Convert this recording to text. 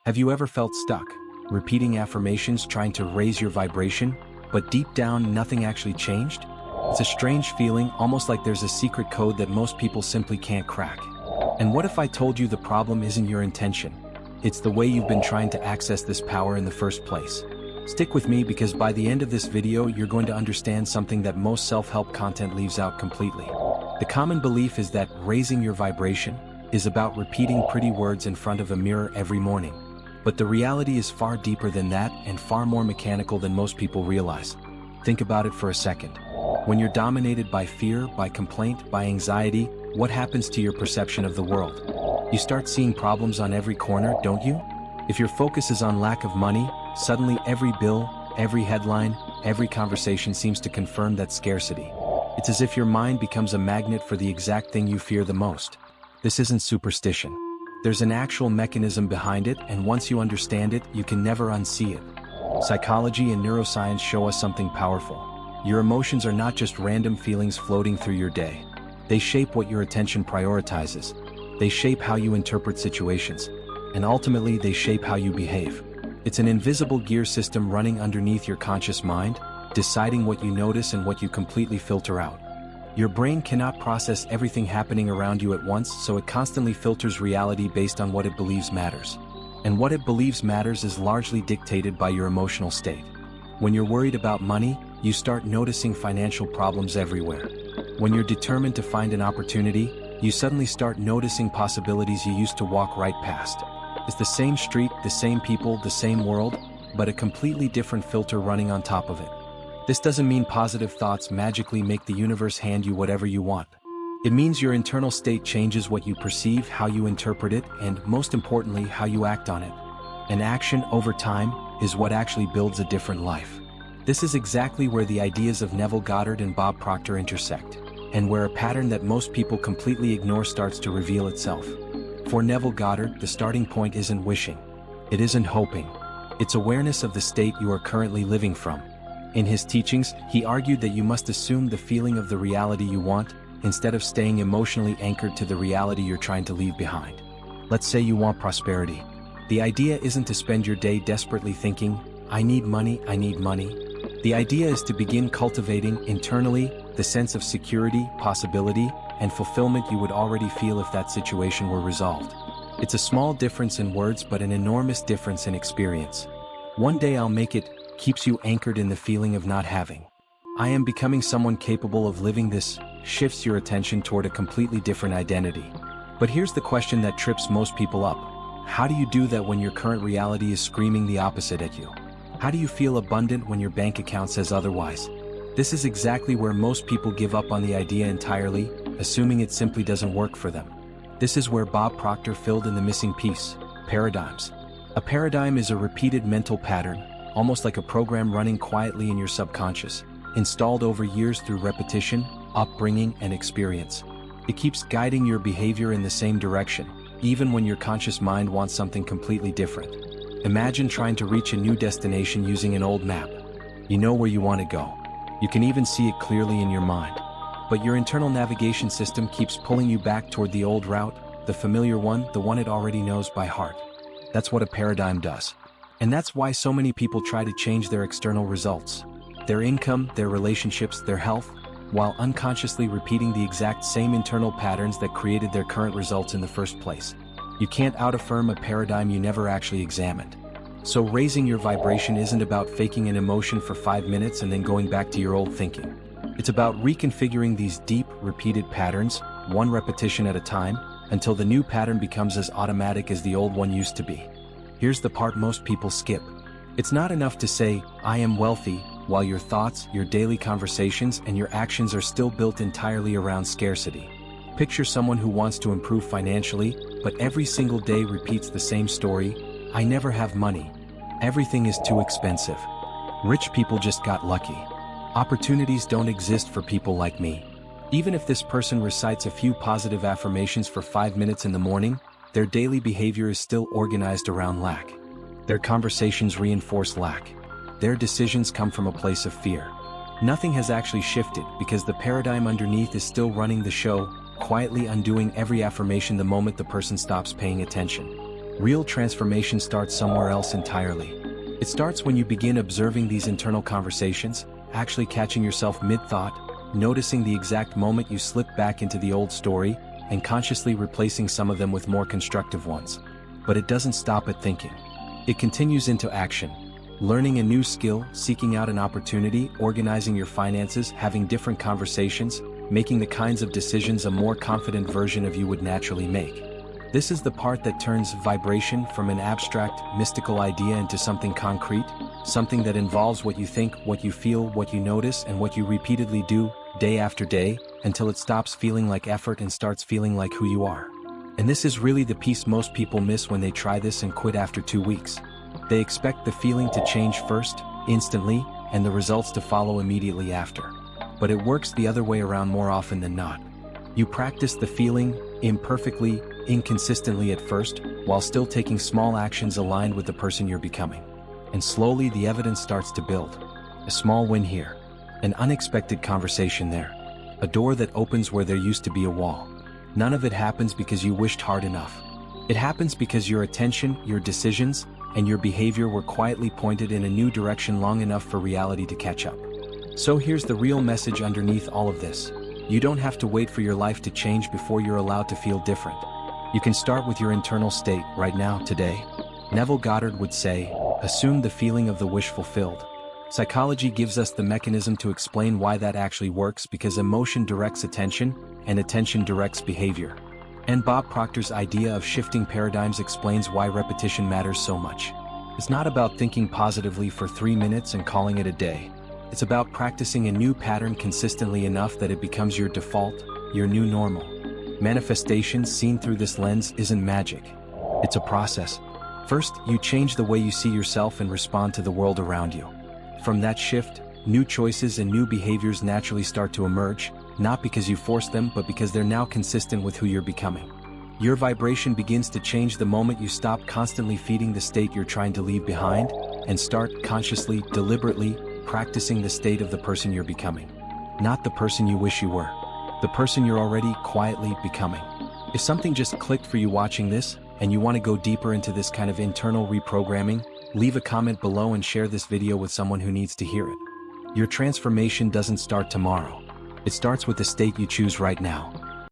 Have you ever felt stuck, repeating affirmations trying to raise your vibration, but deep down nothing actually changed? It's a strange feeling, almost like there's a secret code that most people simply can't crack. And what if I told you the problem isn't your intention? It's the way you've been trying to access this power in the first place. Stick with me because by the end of this video you're going to understand something that most self-help content leaves out completely. The common belief is that raising your vibration is about repeating pretty words in front of a mirror every morning. But the reality is far deeper than that and far more mechanical than most people realize. Think about it for a second. When you're dominated by fear, by complaint, by anxiety, what happens to your perception of the world? You start seeing problems on every corner, don't you? If your focus is on lack of money, suddenly every bill, every headline, every conversation seems to confirm that scarcity. It's as if your mind becomes a magnet for the exact thing you fear the most. This isn't superstition. There's an actual mechanism behind it, and once you understand it, you can never unsee it. Psychology and neuroscience show us something powerful. Your emotions are not just random feelings floating through your day. They shape what your attention prioritizes. They shape how you interpret situations. And ultimately, they shape how you behave. It's an invisible gear system running underneath your conscious mind, deciding what you notice and what you completely filter out. Your brain cannot process everything happening around you at once, so it constantly filters reality based on what it believes matters. And what it believes matters is largely dictated by your emotional state. When you're worried about money, you start noticing financial problems everywhere. When you're determined to find an opportunity, you suddenly start noticing possibilities you used to walk right past. It's the same street, the same people, the same world, but a completely different filter running on top of it. This doesn't mean positive thoughts magically make the universe hand you whatever you want. It means your internal state changes what you perceive, how you interpret it, and most importantly, how you act on it. And action, over time, is what actually builds a different life. This is exactly where the ideas of Neville Goddard and Bob Proctor intersect, and where a pattern that most people completely ignore starts to reveal itself. For Neville Goddard, the starting point isn't wishing. It isn't hoping. It's awareness of the state you are currently living from. In his teachings, he argued that you must assume the feeling of the reality you want, instead of staying emotionally anchored to the reality you're trying to leave behind. Let's say you want prosperity. The idea isn't to spend your day desperately thinking, I need money, I need money. The idea is to begin cultivating, internally, the sense of security, possibility, and fulfillment you would already feel if that situation were resolved. It's a small difference in words, but an enormous difference in experience. One day I'll make it keeps you anchored in the feeling of not having. I am becoming someone capable of living this shifts your attention toward a completely different identity. But here's the question that trips most people up. How do you do that when your current reality is screaming the opposite at you? How do you feel abundant when your bank account says otherwise? This is exactly where most people give up on the idea entirely, assuming it simply doesn't work for them. This is where Bob Proctor filled in the missing piece: paradigms. A paradigm is a repeated mental pattern, almost like a program running quietly in your subconscious, installed over years through repetition, upbringing, and experience. It keeps guiding your behavior in the same direction, even when your conscious mind wants something completely different. Imagine trying to reach a new destination using an old map. You know where you want to go. You can even see it clearly in your mind. But your internal navigation system keeps pulling you back toward the old route, the familiar one, the one it already knows by heart. That's what a paradigm does. And that's why so many people try to change their external results, their income, their relationships, their health, while unconsciously repeating the exact same internal patterns that created their current results in the first place. You can't out-affirm a paradigm you never actually examined. So raising your vibration isn't about faking an emotion for 5 minutes and then going back to your old thinking. It's about reconfiguring these deep, repeated patterns, one repetition at a time, until the new pattern becomes as automatic as the old one used to be. Here's the part most people skip. It's not enough to say, I am wealthy, while your thoughts, your daily conversations, and your actions are still built entirely around scarcity. Picture someone who wants to improve financially, but every single day repeats the same story: I never have money. Everything is too expensive. Rich people just got lucky. Opportunities don't exist for people like me. Even if this person recites a few positive affirmations for 5 minutes in the morning, their daily behavior is still organized around lack. Their conversations reinforce lack. Their decisions come from a place of fear. Nothing has actually shifted because the paradigm underneath is still running the show, quietly undoing every affirmation the moment the person stops paying attention. Real transformation starts somewhere else entirely. It starts when you begin observing these internal conversations, actually catching yourself mid-thought, noticing the exact moment you slip back into the old story, and consciously replacing some of them with more constructive ones. But it doesn't stop at thinking. It continues into action. Learning a new skill, seeking out an opportunity, organizing your finances, having different conversations, making the kinds of decisions a more confident version of you would naturally make. This is the part that turns vibration from an abstract, mystical idea into something concrete, something that involves what you think, what you feel, what you notice, and what you repeatedly do, day after day, until it stops feeling like effort and starts feeling like who you are. And this is really the piece most people miss when they try this and quit after 2 weeks. They expect the feeling to change first, instantly, and the results to follow immediately after. But it works the other way around more often than not. You practice the feeling, imperfectly, inconsistently at first, while still taking small actions aligned with the person you're becoming. And slowly the evidence starts to build. A small win here. An unexpected conversation there. A door that opens where there used to be a wall. None of it happens because you wished hard enough. It happens because your attention, your decisions, and your behavior were quietly pointed in a new direction long enough for reality to catch up. So here's the real message underneath all of this. You don't have to wait for your life to change before you're allowed to feel different. You can start with your internal state, right now, today. Neville Goddard would say, assume the feeling of the wish fulfilled. Psychology gives us the mechanism to explain why that actually works, because emotion directs attention, and attention directs behavior. And Bob Proctor's idea of shifting paradigms explains why repetition matters so much. It's not about thinking positively for 3 minutes and calling it a day. It's about practicing a new pattern consistently enough that it becomes your default, your new normal. Manifestation seen through this lens isn't magic. It's a process. First, you change the way you see yourself and respond to the world around you. From that shift, new choices and new behaviors naturally start to emerge, not because you forced them, but because they're now consistent with who you're becoming. Your vibration begins to change the moment you stop constantly feeding the state you're trying to leave behind, and start consciously, deliberately, practicing the state of the person you're becoming. Not the person you wish you were. The person you're already quietly becoming. If something just clicked for you watching this, and you want to go deeper into this kind of internal reprogramming, leave a comment below and share this video with someone who needs to hear it. Your transformation doesn't start tomorrow. It starts with the state you choose right now.